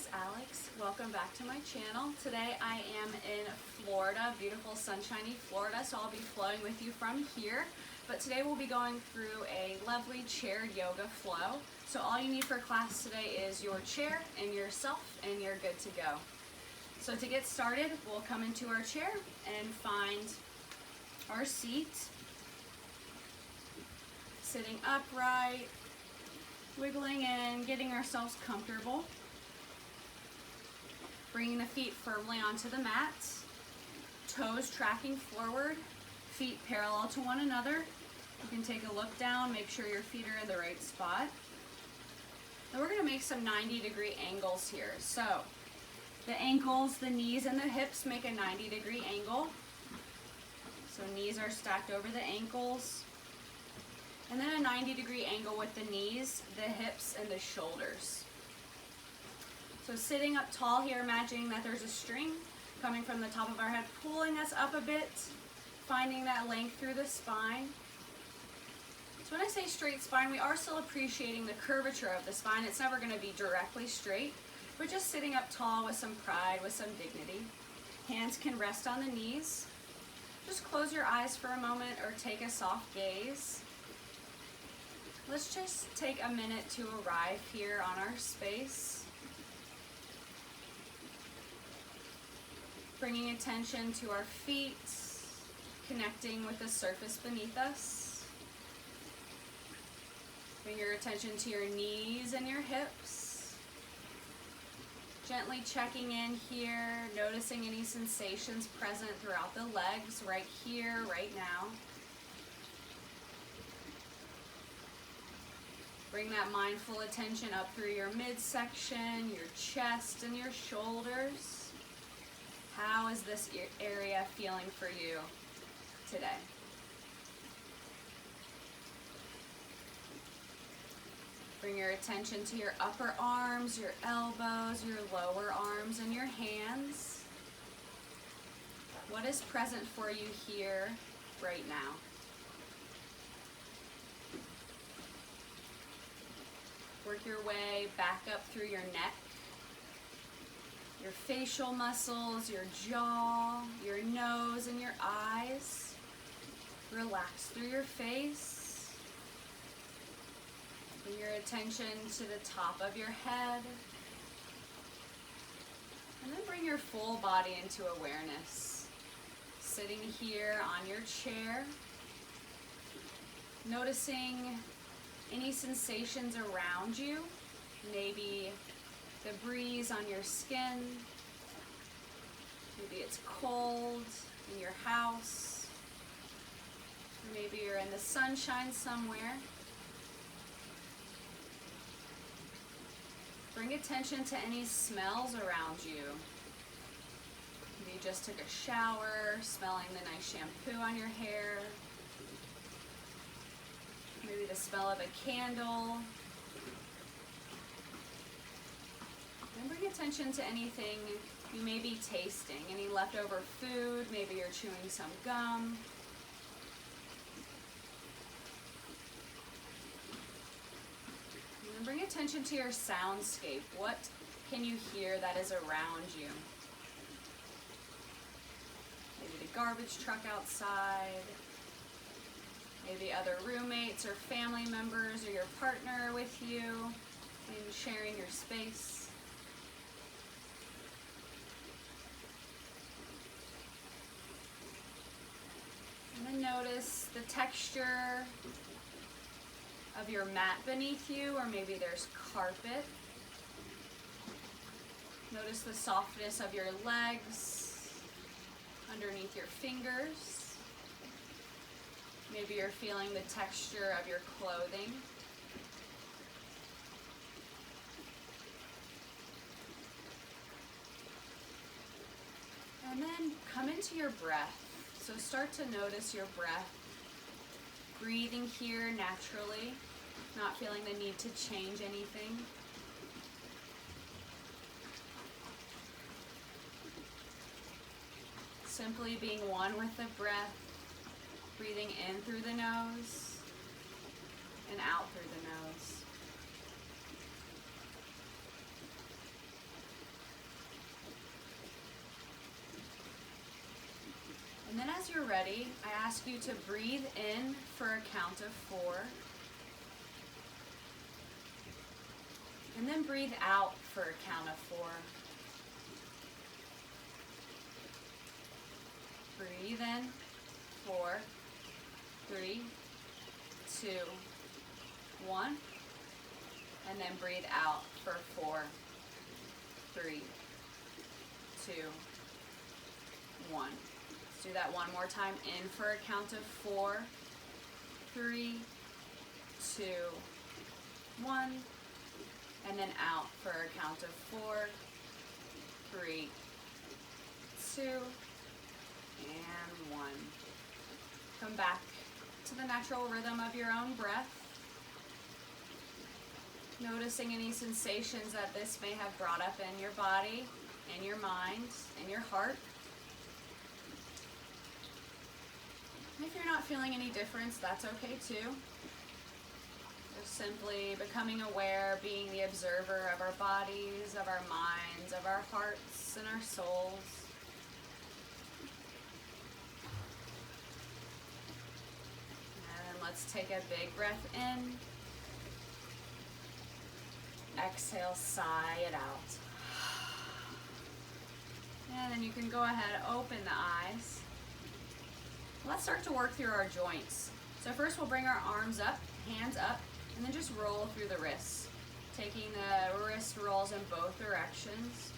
is Alex. Welcome back to my channel. Today I am in Florida, beautiful sunshiny Florida, so I'll be flowing with you from here. But today we'll be going through a lovely chair yoga flow. So all you need for class today is your chair and yourself, and you're good to go. So to get started, we'll come into our chair and find our seat, sitting upright, wiggling in, getting ourselves comfortable. Bringing the feet firmly onto the mat, toes tracking forward, feet parallel to one another. You can take a look down, make sure your feet are in the right spot. And we're gonna make some 90-degree angles here. So the ankles, the knees, and the hips make a 90-degree angle. So knees are stacked over the ankles. And then a 90-degree angle with the knees, the hips, and the shoulders. So sitting up tall here, imagining that there's a string coming from the top of our head, pulling us up a bit, finding that length through the spine. So when I say straight spine, we are still appreciating the curvature of the spine. It's never gonna be directly straight. We're just sitting up tall with some pride, with some dignity. Hands can rest on the knees. Just close your eyes for a moment or take a soft gaze. Let's just take a minute to arrive here on our space. Bringing attention to our feet, connecting with the surface beneath us. Bring your attention to your knees and your hips. Gently checking in here, noticing any sensations present throughout the legs, right here, right now. Bring that mindful attention up through your midsection, your chest, and your shoulders. How is this area feeling for you today? Bring your attention to your upper arms, your elbows, your lower arms, and your hands. What is present for you here, right now? Work your way back up through your neck, your facial muscles, your jaw, your nose, and your eyes. Relax through your face. Bring your attention to the top of your head. And then bring your full body into awareness. Sitting here on your chair, noticing any sensations around you, maybe the breeze on your skin, maybe it's cold in your house, or maybe you're in the sunshine somewhere. Bring attention to any smells around you. Maybe you just took a shower, smelling the nice shampoo on your hair. Maybe the smell of a candle. And bring attention to anything you may be tasting, any leftover food, maybe you're chewing some gum. And then bring attention to your soundscape. What can you hear that is around you? Maybe the garbage truck outside. Maybe other roommates or family members or your partner with you and sharing your space. And then notice the texture of your mat beneath you, or maybe there's carpet. Notice the softness of your legs underneath your fingers. Maybe you're feeling the texture of your clothing. And then come into your breath. So start to notice your breath. Breathing here naturally, not feeling the need to change anything. Simply being one with the breath. Breathing in through the nose and out through the nose. you're ready, I ask you to breathe in for a count of 4. And then breathe out for a count of 4. Breathe in, 4, 3, 2, 1. And then breathe out for 4, 3, 2, 1. Let's do that one more time. In for a count of 4, 3, 2, 1. And then out for a count of 4, 3, 2, and 1. Come back to the natural rhythm of your own breath. Noticing any sensations that this may have brought up in your body, in your mind, in your heart. If you're not feeling any difference, that's okay too. Just simply becoming aware, being the observer of our bodies, of our minds, of our hearts, and our souls. And let's take a big breath in. Exhale, sigh it out. And then you can go ahead, open the eyes. Let's start to work through our joints. So first we'll bring our arms up, hands up, and then just roll through the wrists. Taking the wrist rolls in both directions.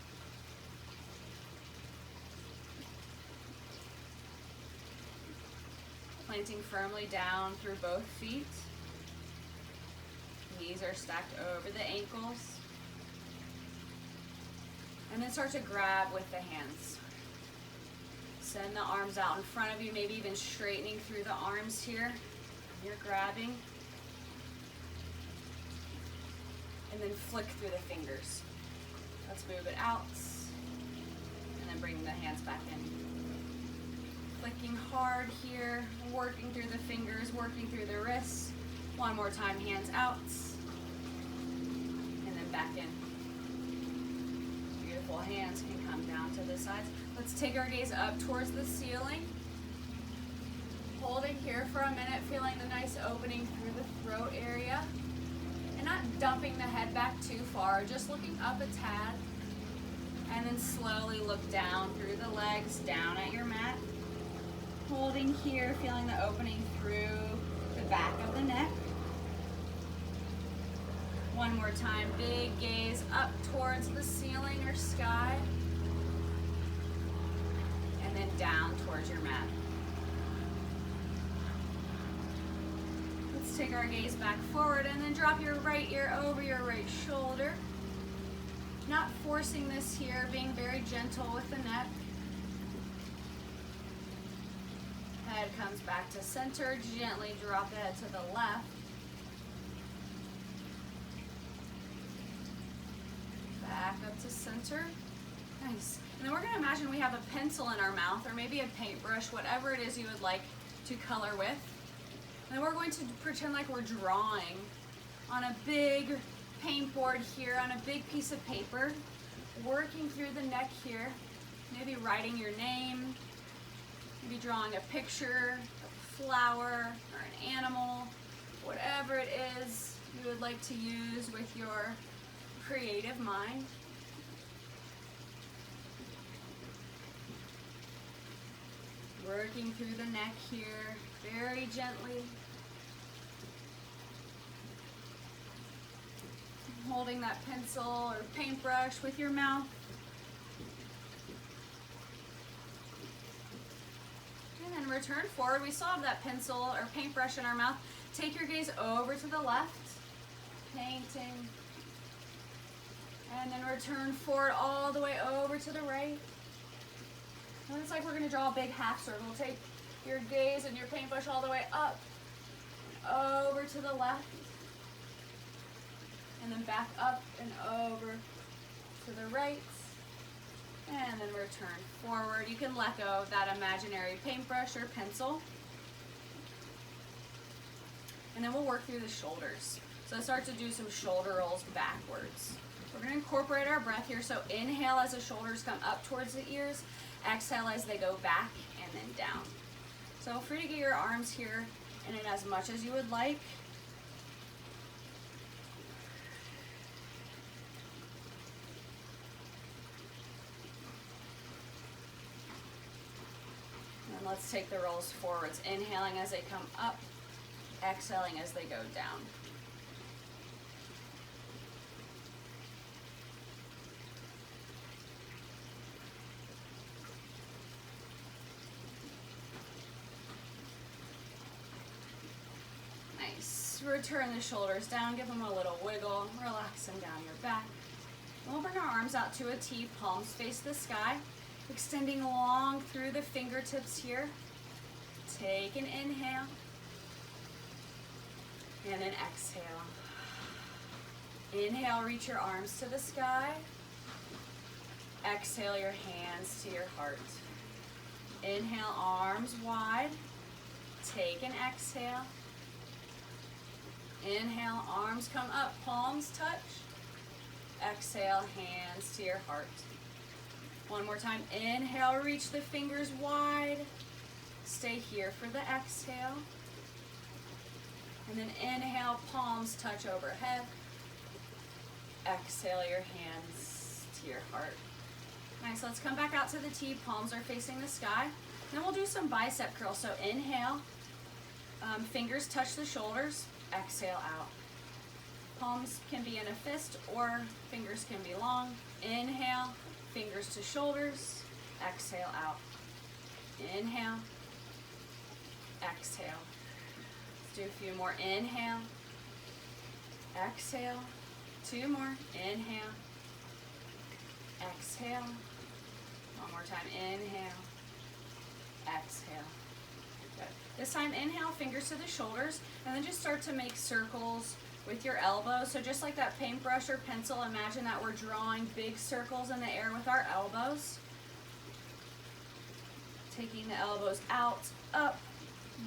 Planting firmly down through both feet. Knees are stacked over the ankles. And then start to grab with the hands. Send the arms out in front of you, maybe even straightening through the arms here. You're grabbing. And then flick through the fingers. Let's move it out. And then bring the hands back in. Flicking hard here, working through the fingers, working through the wrists. One more time, hands out. And then back in. Beautiful hands can come down to the sides. Let's take our gaze up towards the ceiling. Holding here for a minute, feeling the nice opening through the throat area. And not dumping the head back too far, just looking up a tad. And then slowly look down through the legs, down at your mat. Holding here, feeling the opening through the back of the neck. One more time, big gaze up towards the ceiling or sky. And then down towards your mat. Let's take our gaze back forward and then drop your right ear over your right shoulder. Not forcing this here, being very gentle with the neck. Head comes back to center, gently drop the head to the left. Back up to center. Nice. And then we're going to imagine we have a pencil in our mouth or maybe a paintbrush, whatever it is you would like to color with. And then we're going to pretend like we're drawing on a big paintboard here, on a big piece of paper, working through the neck here, maybe writing your name, maybe drawing a picture, a flower, or an animal, whatever it is you would like to use with your creative mind. Working through the neck here, very gently. Holding that pencil or paintbrush with your mouth. And then return forward. We still have that pencil or paintbrush in our mouth. Take your gaze over to the left, painting. And then return forward all the way over to the right. And it's like we're going to draw a big half circle. Take your gaze and your paintbrush all the way up, over to the left, and then back up and over to the right, and then return forward. You can let go of that imaginary paintbrush or pencil. And then we'll work through the shoulders. So start to do some shoulder rolls backwards. We're going to incorporate our breath here. So inhale as the shoulders come up towards the ears. Exhale as they go back and then down. So feel free to get your arms here in as much as you would like. And let's take the rolls forwards, inhaling as they come up, exhaling as they go down. Nice. Return the shoulders down, give them a little wiggle, relax them down your back. And we'll bring our arms out to a T, palms face the sky, extending long through the fingertips here. Take an inhale and an exhale. Inhale, reach your arms to the sky. Exhale, your hands to your heart. Inhale, arms wide. Take an exhale. Inhale, arms come up, palms touch. Exhale, hands to your heart. One more time. Inhale, reach the fingers wide. Stay here for the exhale. And then inhale, palms touch overhead. Exhale, your hands to your heart. Nice, let's come back out to the T. Palms are facing the sky. Then we'll do some bicep curls. So inhale, fingers touch the shoulders. Exhale out. Palms can be in a fist or fingers can be long. Inhale, fingers to shoulders. Exhale out. Inhale. Exhale. Let's do a few more. Inhale. Exhale. Two more. Inhale. Exhale. One more time. Inhale. Exhale. Good. This time, inhale, fingers to the shoulders, and then just start to make circles with your elbows. So just like that paintbrush or pencil, imagine that we're drawing big circles in the air with our elbows. Taking the elbows out, up,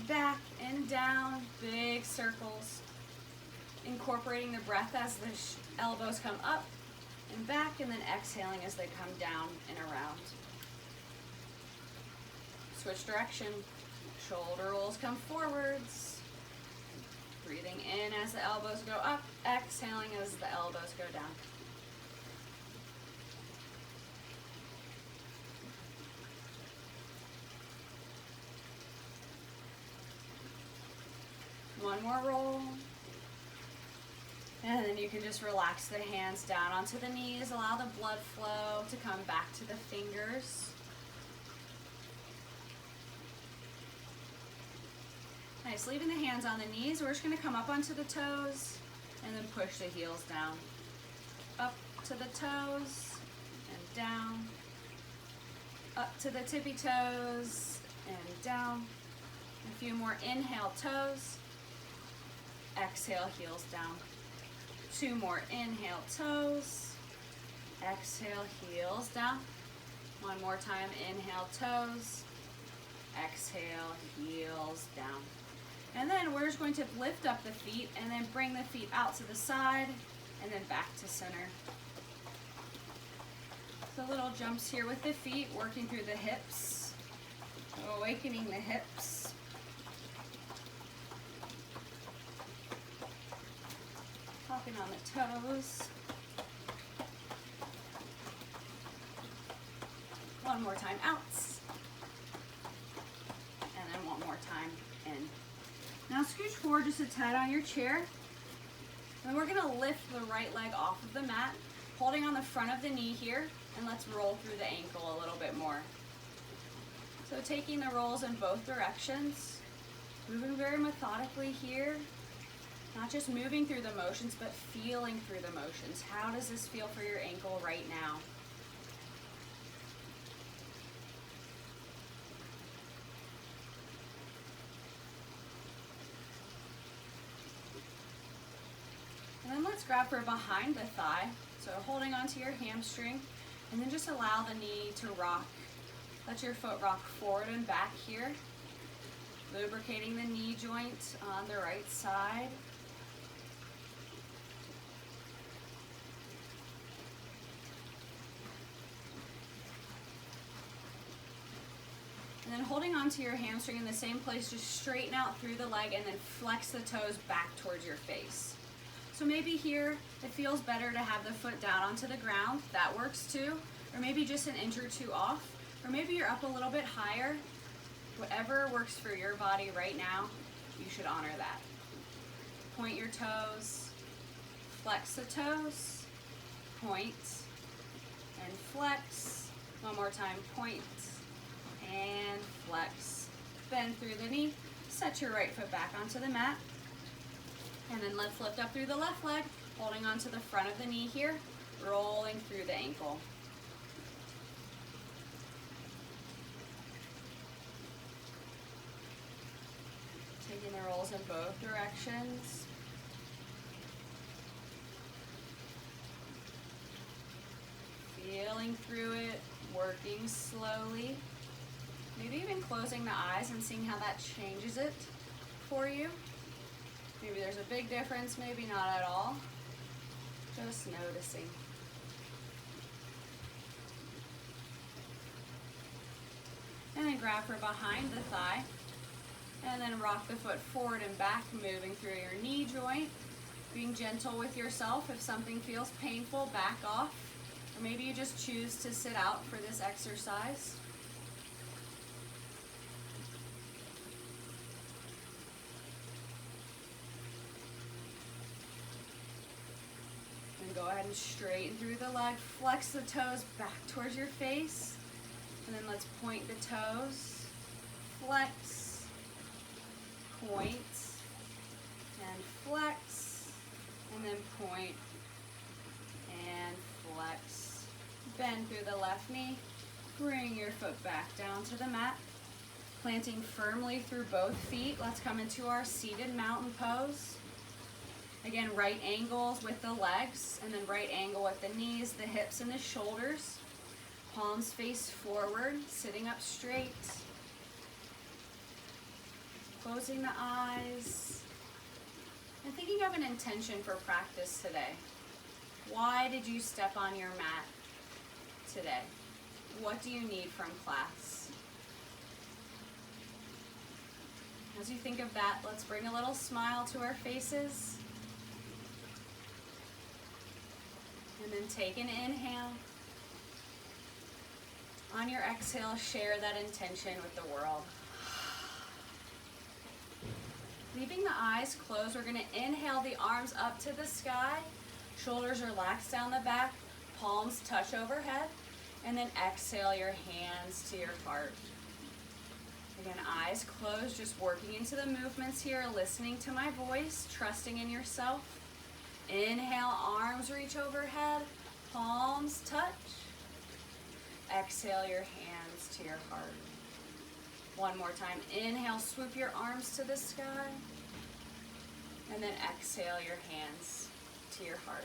back, and down, big circles. Incorporating the breath as the elbows come up and back, and then exhaling as they come down and around. Switch direction. Shoulder rolls come forwards. Breathing in as the elbows go up, exhaling as the elbows go down. One more roll. And then you can just relax the hands down onto the knees, allow the blood flow to come back to the fingers. Nice, leaving the hands on the knees, we're just gonna come up onto the toes and then push the heels down. Up to the toes and down. Up to the tippy toes and down. A few more, inhale toes. Exhale, heels down. Two more, inhale toes. Exhale, heels down. One more time, inhale toes. Exhale, heels down. And then we're just going to lift up the feet and then bring the feet out to the side and then back to center. So little jumps here with the feet, working through the hips, awakening the hips. Hopping on the toes. One more time out. And then one more time in. Now scooch forward just a tad on your chair. And we're gonna lift the right leg off of the mat, holding on the front of the knee here, and let's roll through the ankle a little bit more. So taking the rolls in both directions, moving very methodically here, not just moving through the motions, but feeling through the motions. How does this feel for your ankle right now? And then let's grab for behind the thigh. So holding onto your hamstring, and then just allow the knee to rock. Let your foot rock forward and back here. Lubricating the knee joint on the right side. And then holding onto your hamstring in the same place, just straighten out through the leg and then flex the toes back towards your face. So maybe here it feels better to have the foot down onto the ground. That works too. Or maybe just an inch or two off. Or maybe you're up a little bit higher. Whatever works for your body right now, you should honor that. Point your toes, flex the toes, point and flex. One more time, point and flex. Bend through the knee, set your right foot back onto the mat. And then let's lift up through the left leg, holding onto the front of the knee here, rolling through the ankle. Taking the rolls in both directions. Feeling through it, working slowly. Maybe even closing the eyes and seeing how that changes it for you. Maybe there's a big difference, maybe not at all. Just noticing. And then grab for behind the thigh. And then rock the foot forward and back, moving through your knee joint. Being gentle with yourself. If something feels painful, back off. Or maybe you just choose to sit out for this exercise. And go ahead and straighten through the leg. Flex the toes back towards your face. And then let's point the toes. Flex. Point. And flex. And then point. And flex. Bend through the left knee. Bring your foot back down to the mat. Planting firmly through both feet. Let's come into our seated mountain pose. Again, right angles with the legs, and then right angle with the knees, the hips, and the shoulders. Palms face forward, sitting up straight. Closing the eyes. And thinking of an intention for practice today. Why did you step on your mat today? What do you need from class? As you think of that, let's bring a little smile to our faces. And then take an inhale. On your exhale, share that intention with the world. Leaving the eyes closed, we're going to inhale the arms up to the sky. Shoulders relax down the back. Palms touch overhead. And then exhale your hands to your heart. Again, eyes closed, just working into the movements here, listening to my voice, trusting in yourself. Inhale, arms reach overhead, palms touch. Exhale your hands to your heart. One more time. Inhale, swoop your arms to the sky. And then exhale your hands to your heart.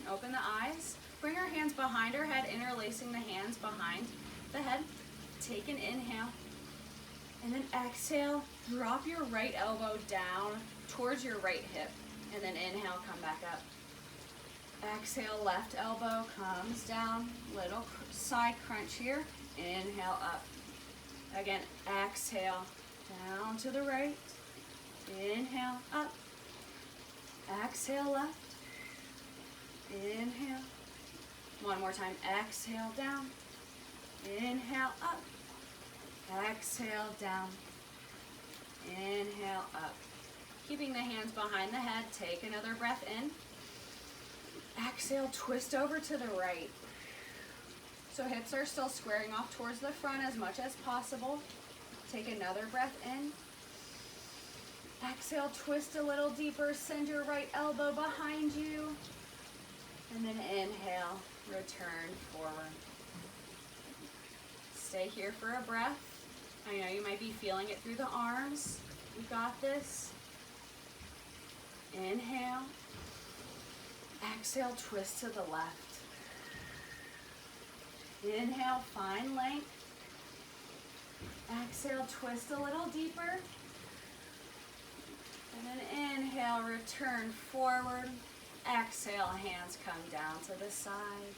Open the eyes. Bring our hands behind our head, interlacing the hands behind the head. Take an inhale. And then exhale, drop your right elbow down towards your right hip. And then inhale, come back up. Exhale, left elbow comes down. Little side crunch here. Inhale, up. Again, exhale, down to the right. Inhale, up. Exhale, left. Inhale. One more time. Exhale, down. Inhale, up. Exhale, down. Inhale, up. Keeping the hands behind the head, take another breath in. Exhale, twist over to the right. So hips are still squaring off towards the front as much as possible. Take another breath in. Exhale, twist a little deeper, send your right elbow behind you. And then inhale, return forward. Stay here for a breath. I know you might be feeling it through the arms. You got this. Inhale. Exhale, twist to the left. Inhale, find length. Exhale, twist a little deeper. And then inhale, return forward. Exhale, hands come down to the sides.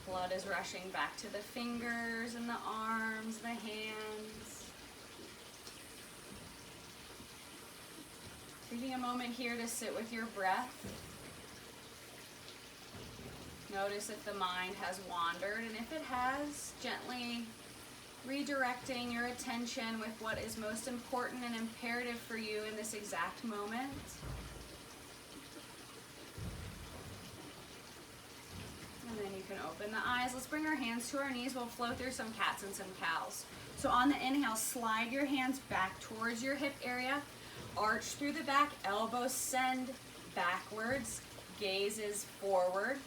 Blood is rushing back to the fingers and the arms, the hands. Taking a moment here to sit with your breath. Notice if the mind has wandered, and if it has, gently redirecting your attention with what is most important and imperative for you in this exact moment. And then you can open the eyes. Let's bring our hands to our knees. We'll flow through some cats and some cows. So on the inhale, slide your hands back towards your hip area. Arch through the back, elbows send backwards, gaze is forward.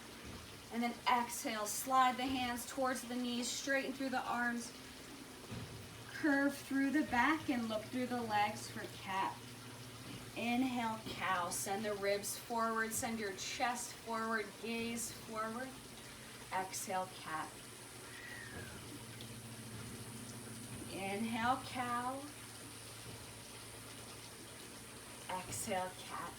And then exhale, slide the hands towards the knees, straighten through the arms, curve through the back and look through the legs for cat. Inhale, cow, send the ribs forward, send your chest forward, gaze forward. Exhale, cat. Inhale, cow. Exhale, cat.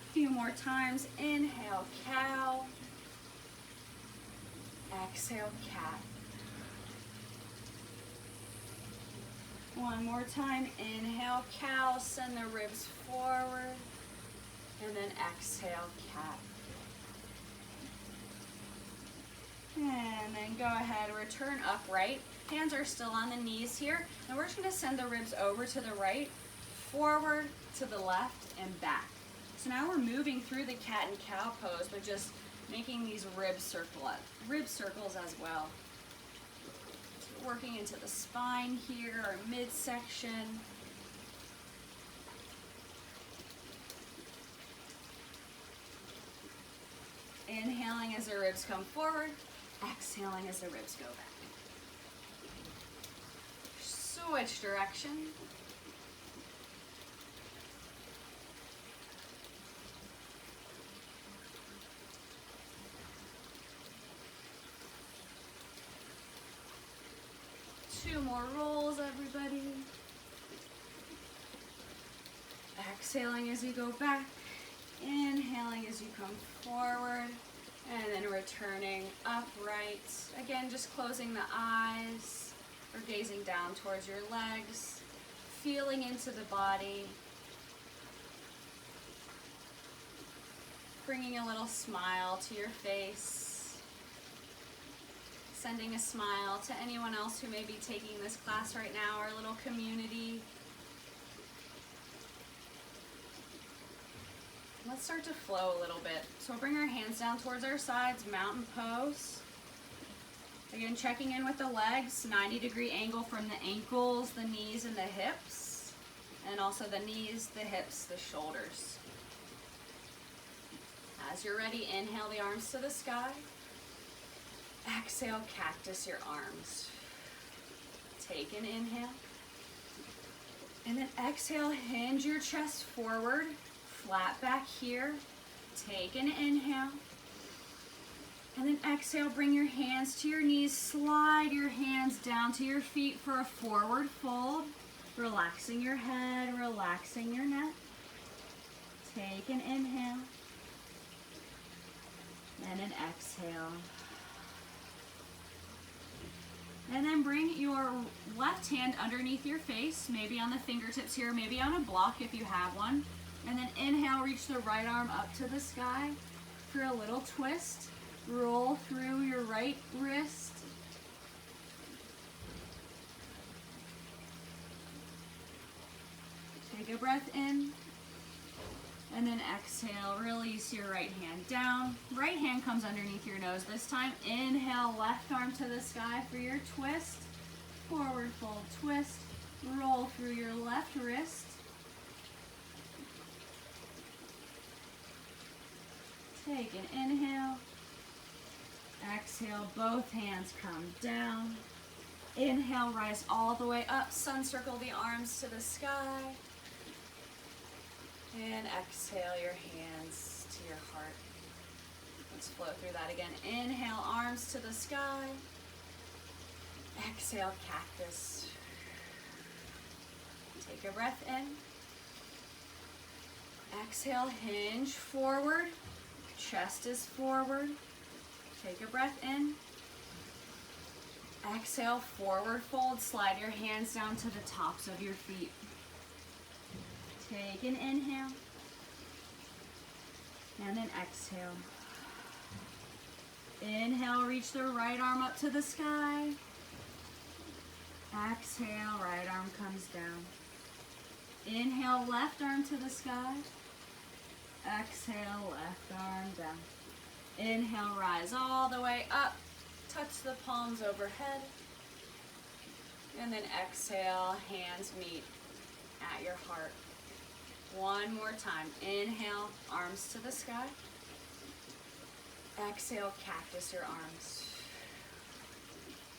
A few more times. Inhale, cow. Exhale, cat. One more time. Inhale, cow. Send the ribs forward. And then exhale, cat. And then go ahead, return upright. Hands are still on the knees here. And we're just going to send the ribs over to the right, forward, to the left, and back. So now we're moving through the cat and cow pose, but just making these rib circles as well. So working into the spine here, our midsection. Inhaling as the ribs come forward, exhaling as the ribs go back. Switch direction. Two more rolls, everybody. Exhaling as you go back. Inhaling as you come forward. And then returning upright. Again, just closing the eyes or gazing down towards your legs. Feeling into the body. Bringing a little smile to your face. Sending a smile to anyone else who may be taking this class right now, our little community. Let's start to flow a little bit. So we'll bring our hands down towards our sides, mountain pose. Again, checking in with the legs, 90-degree angle from the ankles, the knees, and the hips. And also the knees, the hips, the shoulders. As you're ready, inhale the arms to the sky. Exhale, cactus your arms. Take an inhale. And then exhale, hinge your chest forward. Flat back here. Take an inhale. And then exhale, bring your hands to your knees. Slide your hands down to your feet for a forward fold. Relaxing your head, relaxing your neck. Take an inhale. And an exhale. And then bring your left hand underneath your face, maybe on the fingertips here, maybe on a block if you have one. And then inhale, reach the right arm up to the sky for a little twist. Roll through your right wrist. Take a breath in. And then exhale, release your right hand down. Right hand comes underneath your nose this time. Inhale, left arm to the sky for your twist. Forward fold twist. Roll through your left wrist. Take an inhale. Exhale, both hands come down. Inhale, rise all the way up. Sun circle the arms to the sky. And exhale your hands to your heart. Let's flow through that again. Inhale, arms to the sky. Exhale, cactus. Take a breath in. Exhale, hinge forward. Chest is forward. Take a breath in. Exhale, forward fold. Slide your hands down to the tops of your feet. Take an inhale. And then exhale. Inhale, reach the right arm up to the sky. Exhale, right arm comes down. Inhale, left arm to the sky. Exhale, left arm down. Inhale, rise all the way up. Touch the palms overhead. And then exhale, hands meet at your heart. One more time. Inhale, arms to the sky. Exhale, cactus your arms.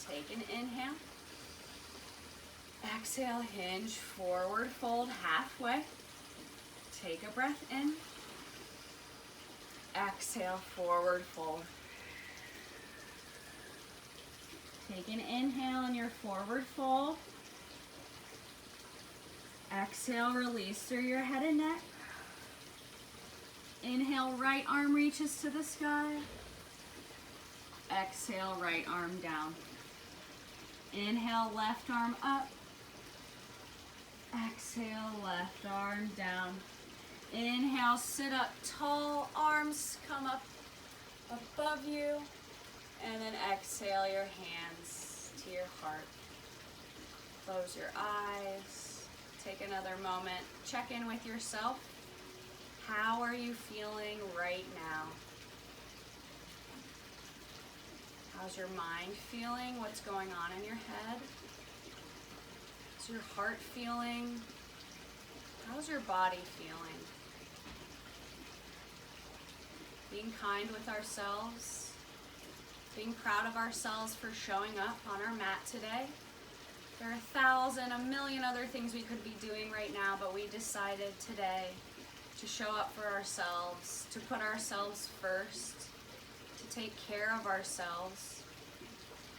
Take an inhale. Exhale, hinge, forward fold halfway. Take a breath in. Exhale, forward fold. Take an inhale in your forward fold. Exhale, release through your head and neck. Inhale, right arm reaches to the sky. Exhale, right arm down. Inhale, left arm up. Exhale, left arm down. Inhale, sit up tall, arms come up above you. And then exhale your hands to your heart. Close your eyes. Take another moment. Check in with yourself. How are you feeling right now? How's your mind feeling? What's going on in your head? How's your heart feeling? How's your body feeling? Being kind with ourselves. Being proud of ourselves for showing up on our mat today. There are 1,000, a million other things we could be doing right now, but we decided today to show up for ourselves, to put ourselves first, to take care of ourselves,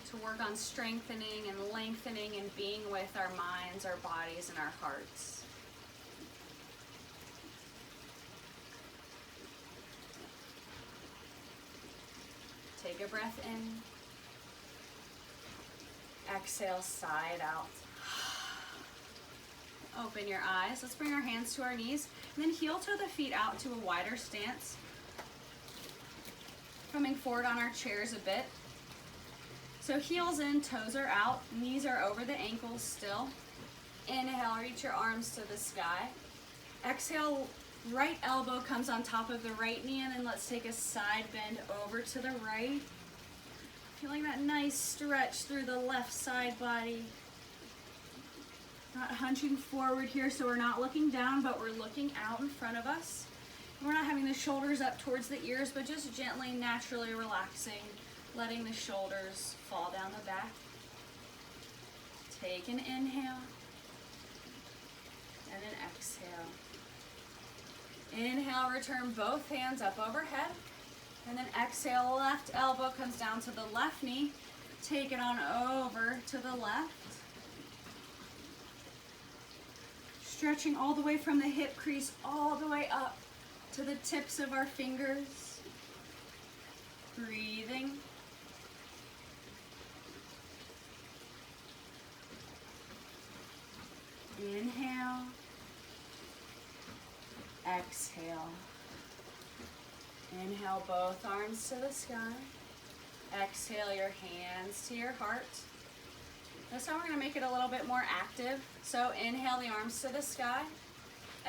to work on strengthening and lengthening and being with our minds, our bodies, and our hearts. Take a breath in. Exhale, sigh it out. Open your eyes. Let's bring our hands to our knees and then heel toe the feet out to a wider stance. Coming forward on our chairs a bit. So heels in, toes are out, knees are over the ankles still. Inhale, reach your arms to the sky. Exhale, right elbow comes on top of the right knee, and then let's take a side bend over to the right. Feeling that nice stretch through the left side body. Not hunching forward here, so we're not looking down, but we're looking out in front of us. We're not having the shoulders up towards the ears, but just gently, naturally relaxing, letting the shoulders fall down the back. Take an inhale, and then exhale. Inhale, return both hands up overhead. And then exhale, left elbow comes down to the left knee. Take it on over to the left. Stretching all the way from the hip crease all the way up to the tips of our fingers. Breathing. Inhale. Exhale. Inhale, both arms to the sky. Exhale, your hands to your heart. This time we're going to make it a little bit more active. So inhale, the arms to the sky.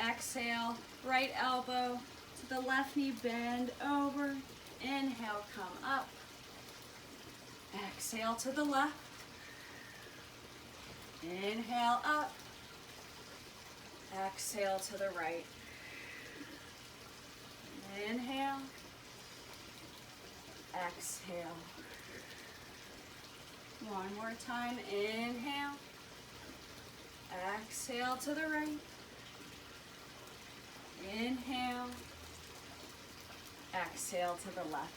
Exhale, right elbow to the left knee, bend over. Inhale, come up. Exhale to the left. Inhale, up. Exhale to the right. Inhale. Exhale. One more time. Inhale. Exhale to the right. Inhale. Exhale to the left.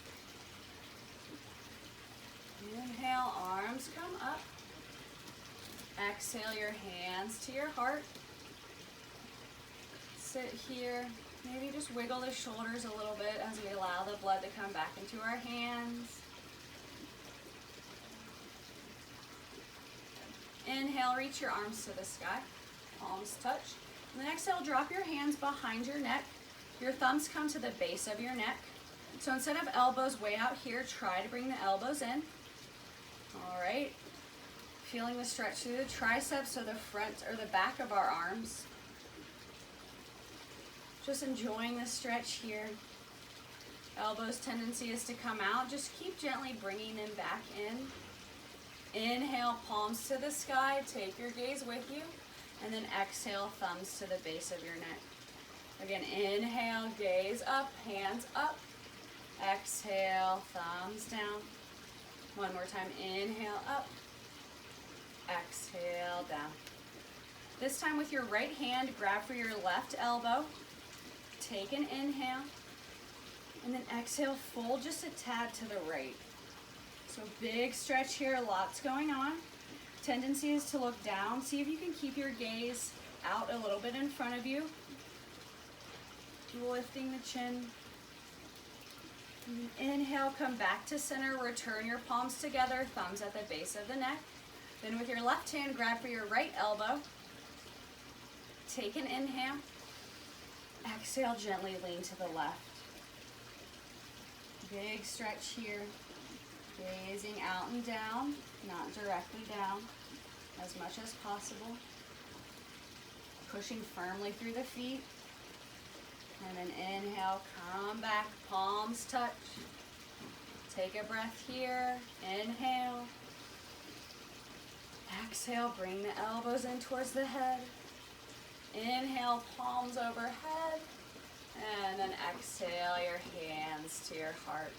Inhale, arms come up. Exhale, your hands to your heart. Sit here. Maybe just wiggle the shoulders a little bit as we allow Allow the blood to come back into our hands. Inhale, reach your arms to the sky. Palms touch. And then exhale, drop your hands behind your neck. Your thumbs come to the base of your neck. So instead of elbows way out here, try to bring the elbows in. All right. Feeling the stretch through the triceps, so the front or the back of our arms. Just enjoying the stretch here. Elbows tendency is to come out. Just keep gently bringing them back in. Inhale, palms to the sky. Take your gaze with you. And then exhale, thumbs to the base of your neck. Again, inhale, gaze up, hands up. Exhale, thumbs down. One more time, inhale up. Exhale, down. This time with your right hand, grab for your left elbow. Take an inhale. And then exhale, fold just a tad to the right. So big stretch here, lots going on. Tendency is to look down. See if you can keep your gaze out a little bit in front of you. Lifting the chin. And inhale, come back to center. Return your palms together, thumbs at the base of the neck. Then with your left hand, grab for your right elbow. Take an inhale. Exhale, gently lean to the left. Big stretch here. Gazing out and down, not directly down, as much as possible. Pushing firmly through the feet. And then inhale, come back, palms touch. Take a breath here. Inhale. Exhale, bring the elbows in towards the head. Inhale, palms overhead. And then exhale, your hands to your heart.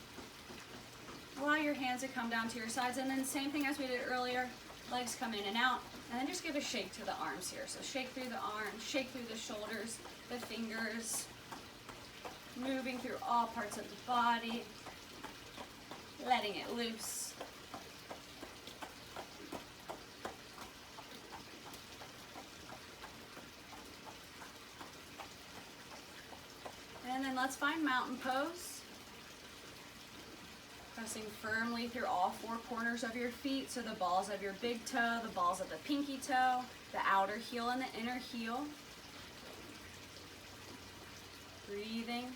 Allow your hands to come down to your sides, and then same thing as we did earlier, legs come in and out, and then just give a shake to the arms here. So shake through the arms, shake through the shoulders, the fingers, moving through all parts of the body, letting it loose. And then let's find mountain pose. Pressing firmly through all four corners of your feet, so the balls of your big toe, the balls of the pinky toe, the outer heel and the inner heel. Breathing.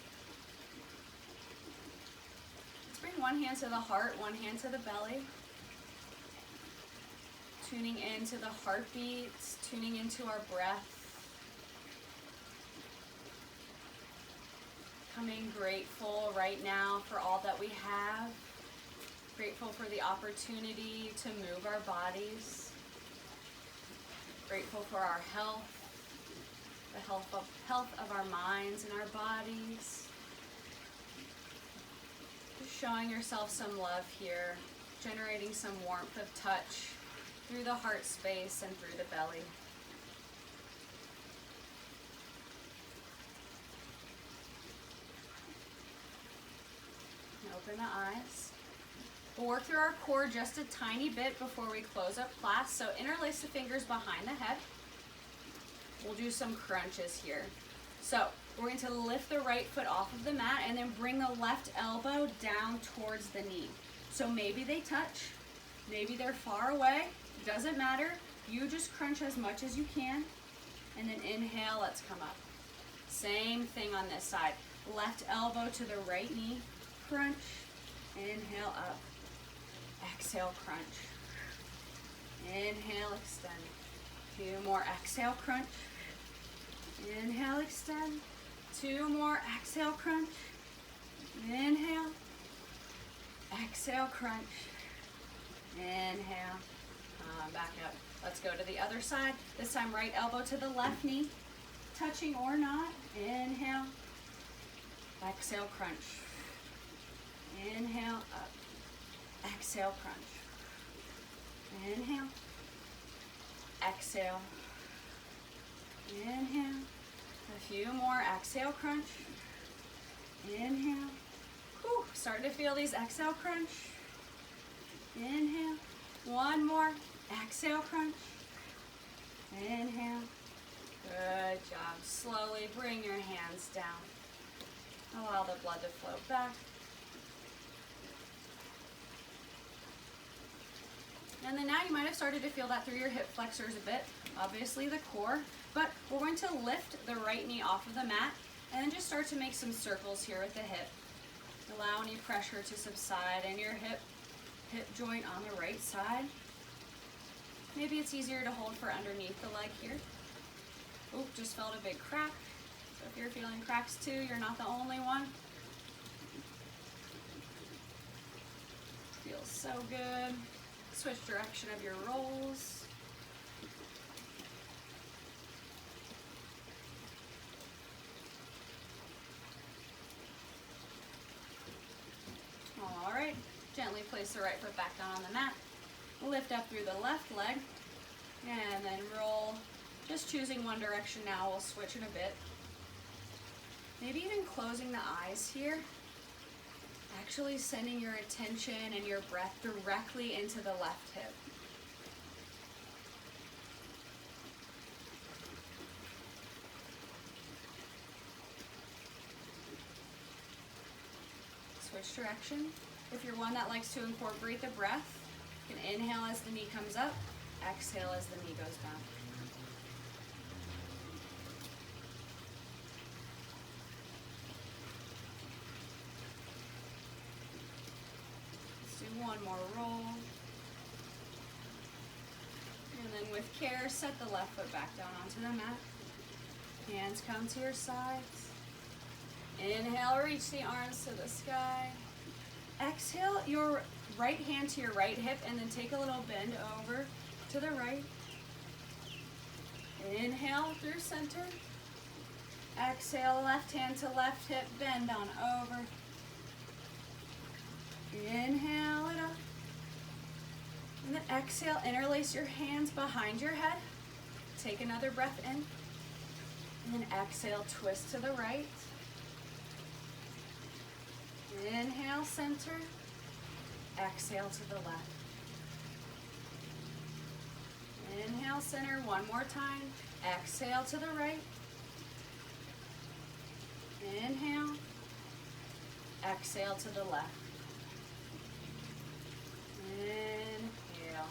Let's bring one hand to the heart, one hand to the belly. Tuning into the heartbeats, tuning into our breath. Becoming grateful right now for all that we have. Grateful for the opportunity to move our bodies. Grateful for our health, the health of our minds and our bodies. Just showing yourself some love here, generating some warmth of touch through the heart space and through the belly. Open the eyes. We'll work through our core just a tiny bit before we close up class. So interlace the fingers behind the head. We'll do some crunches here. So we're going to lift the right foot off of the mat and then bring the left elbow down towards the knee. So maybe they touch, maybe they're far away, doesn't matter. You just crunch as much as you can. And then inhale, let's come up. Same thing on this side. Left elbow to the right knee. Crunch, inhale up, exhale crunch, inhale extend, 2 more, exhale crunch, inhale extend, 2 more, exhale crunch, inhale, exhale crunch, inhale, back up. Let's go to the other side, this time right elbow to the left knee, touching or not, inhale, exhale crunch. Inhale up, exhale crunch, inhale, exhale, inhale, a few more, exhale crunch, inhale, whew, starting to feel these exhale crunch, inhale, one more, exhale crunch, inhale, good job, slowly bring your hands down, allow the blood to flow back. And then now you might have started to feel that through your hip flexors a bit, obviously the core, but we're going to lift the right knee off of the mat and then just start to make some circles here with the hip. Allow any pressure to subside in your hip joint on the right side. Maybe it's easier to hold for underneath the leg here. Oop, just felt a big crack. So if you're feeling cracks too, you're not the only one. Feels so good. Switch direction of your rolls. All right, gently place the right foot back down on the mat. Lift up through the left leg and then roll. Just choosing one direction now, we'll switch in a bit. Maybe even closing the eyes here. Actually sending your attention and your breath directly into the left hip. Switch direction. If you're one that likes to incorporate the breath, you can inhale as the knee comes up, exhale as the knee goes down. One more roll. And then with care, set the left foot back down onto the mat. Hands come to your sides. Inhale, reach the arms to the sky. Exhale your right hand to your right hip and then take a little bend over to the right. Inhale through center. Exhale, left hand to left hip, bend on over. Inhale it up. And then exhale, interlace your hands behind your head. Take another breath in. And then exhale, twist to the right. Inhale, center. Exhale to the left. Inhale, center, one more time. Exhale to the right. Inhale. Exhale to the left. Inhale.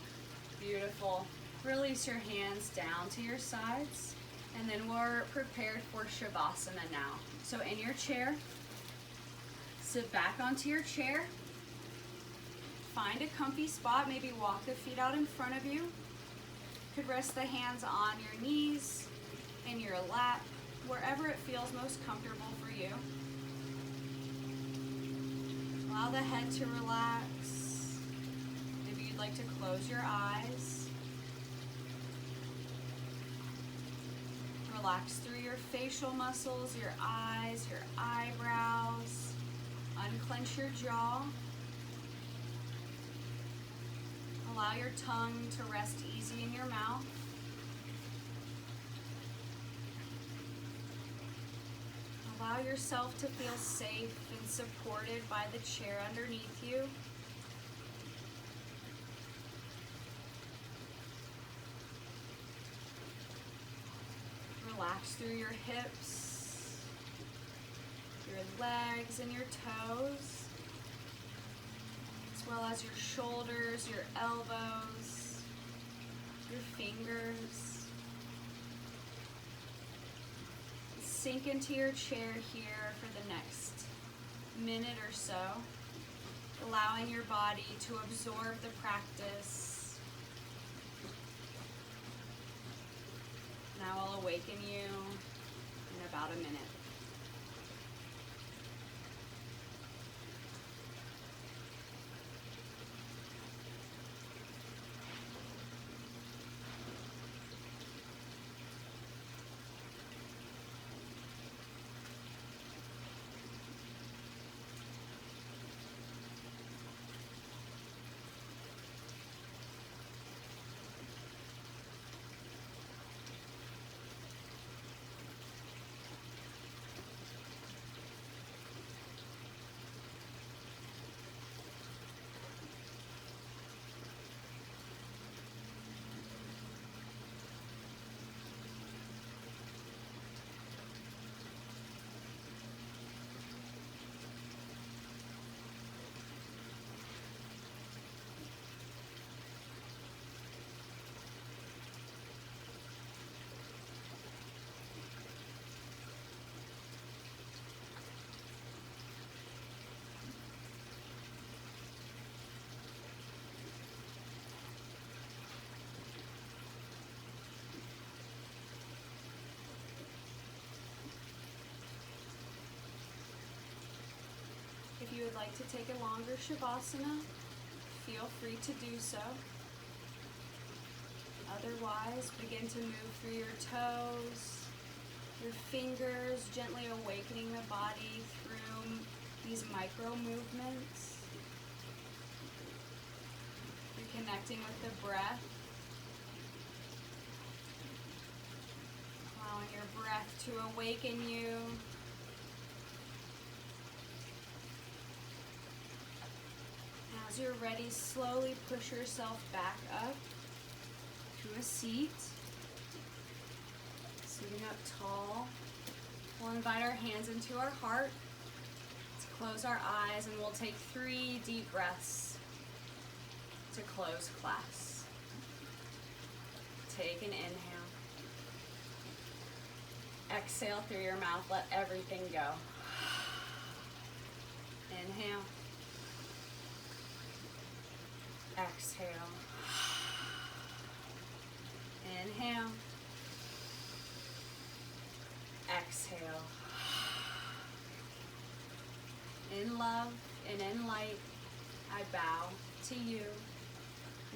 Beautiful. Release your hands down to your sides. And then we're prepared for Shavasana now. So in your chair, sit back onto your chair. Find a comfy spot. Maybe walk the feet out in front of you. You could rest the hands on your knees, in your lap, wherever it feels most comfortable for you. Allow the head to relax. Maybe you'd like to close your eyes. Relax through your facial muscles, your eyes, your eyebrows. Unclench your jaw. Allow your tongue to rest easy in your mouth. Allow yourself to feel safe and supported by the chair underneath you. Relax through your hips, your legs and your toes, as well as your shoulders, your elbows, your fingers. Sink into your chair here for the next minute or so, allowing your body to absorb the practice. Now I'll awaken you in about a minute. you would like to take a longer Shavasana, feel free to do so. Otherwise, begin to move through your toes, your fingers, gently awakening the body through these micro movements. Reconnecting with the breath. Allowing your breath to awaken you. As you're ready, slowly push yourself back up to a seat. Sitting up tall. We'll invite our hands into our heart to close our eyes, and we'll take 3 deep breaths to close class. Take an inhale. Exhale through your mouth, let everything go. Inhale. Exhale. Inhale. Exhale. In love and in light, I bow to you.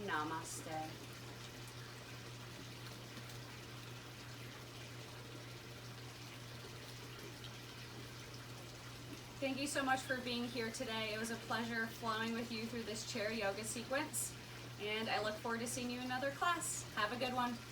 Namaste. Thank you so much for being here today. It was a pleasure flowing with you through this chair yoga sequence, and I look forward to seeing you in another class. Have a good one.